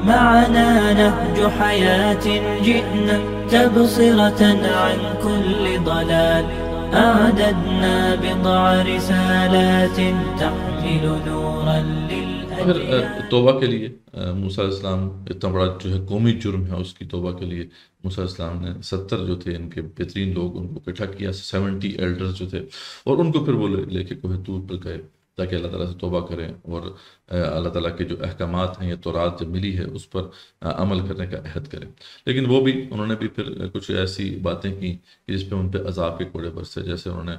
معنا نهج حياة جئنا تبصرة عن كل ضلال أعددنا بضع رسالات تحمل نورا پھر للأجيال. توبہ کے لیے موسیٰ علیہ السلام اتنا بڑا جو ہے قومی جرم ہے، اس کی توبہ کے لیے موسیٰ علیہ السلام نے 70 جو تھے ان کے بہترین لوگ ان کو اکٹھا کیا، 70 ایلڈرز جو تھے، اور ان کو پھر وہ لے کے کوہ طور پر گئے تاکہ اللہ تعالیٰ سے توبہ کریں اور اللہ تعالیٰ کے جو احکامات ہیں، یہ تورات جب ملی ہے اس پر عمل کرنے کا عہد کریں. لیکن وہ بھی انہوں نے بھی پھر کچھ ایسی باتیں کی کہ جس پہ ان پہ عذاب کے کوڑے برسے. جیسے انہوں نے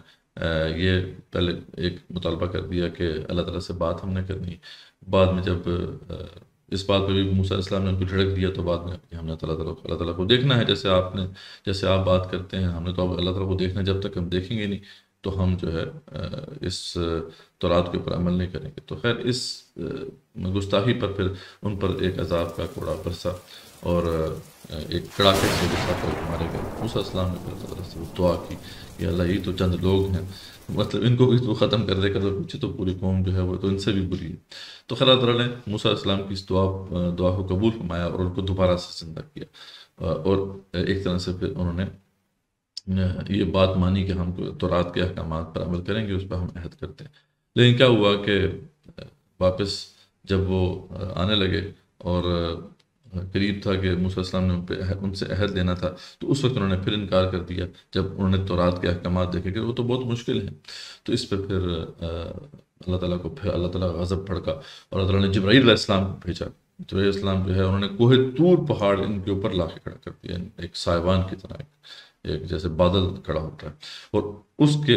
یہ پہلے ایک مطالبہ کر دیا کہ اللہ تعالیٰ سے بات ہم نے کرنی. بعد میں جب اس بات پہ بھی موسیٰ علیہ السلام نے ان کو جھڑک دیا تو بعد میں کہ ہم نے اللہ تعالیٰ کو دیکھنا ہے جیسے آپ بات کرتے ہیں، ہم نے تو اللہ تعالیٰ کو دیکھنا ہے، جب تک ہم دیکھیں گے نہیں تو ہم جو ہے اس تورات کے اوپر عمل نہیں کریں گے. تو خیر اس گستاخی پر پھر ان پر ایک عذاب کا کوڑا برسا اور ایک کڑاکے سے غصہ پر مارے گئے. موسیٰ علیہ السلام نے پھر اللہ تعالیٰ سے دعا کی کہ اللہ یہ تو چند لوگ ہیں، مطلب ان کو بھی تو ختم کر دے کر تو پیچھے تو پوری قوم جو ہے وہ تو ان سے بھی بری ہے. تو خیر اللہ تعالیٰ نے موسیٰ علیہ السلام کی اس دعا کو قبول فرمایا اور ان کو دوبارہ سے زندہ کیا، اور ایک طرح سے پھر انہوں نے یہ بات مانی کہ ہم تورات کے احکامات پر عمل کریں گے، اس پر ہم عہد کرتے ہیں. لیکن کیا ہوا کہ واپس جب وہ آنے لگے اور قریب تھا کہ موسیٰ علیہ السلام نے ان سے عہد لینا تھا، تو اس وقت انہوں نے پھر انکار کر دیا. جب انہوں نے تورات کے احکامات دیکھے کہ وہ تو بہت مشکل ہیں، تو اس پہ پھر اللہ تعالیٰ کو پھر اللہ تعالیٰ غضب بھڑکا اور اللہ تعالیٰ نے جبرائیل علیہ السلام کو بھیجا. جبرائیل علیہ السلام جو ہے انہوں نے کوہ طور پہاڑ ان کے اوپر لا کے کھڑا کر دیا، ایک سائبان کی طرح، ایک جیسے بادل کھڑا ہوتا ہے، اور اس کے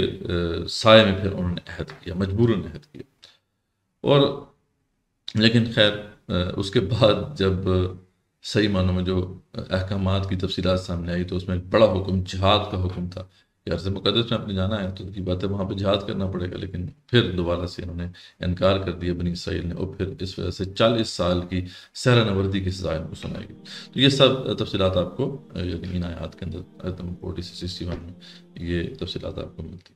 سائے میں پھر انہوں نے عہد کیا، مجبوراً عہد کیا. اور لیکن خیر اس کے بعد جب صحیح معنوں میں جو احکامات کی تفصیلات سامنے آئی تو اس میں ایک بڑا حکم جہاد کا حکم تھا کہ عرض مقدس میں اپنے جانا ہے تو کی بات ہے وہاں پہ جہاد کرنا پڑے گا. لیکن پھر دوبارہ سے انہوں نے انکار کر دیا بنی اسرائیل نے، اور پھر اس وجہ سے 40 سال کی سہرہ نوردی کی سزا ان کو سنائی گئی. تو یہ سب تفصیلات آپ کو ان آیات کے اندر 46 61 میں یہ تفصیلات آپ کو ملتی.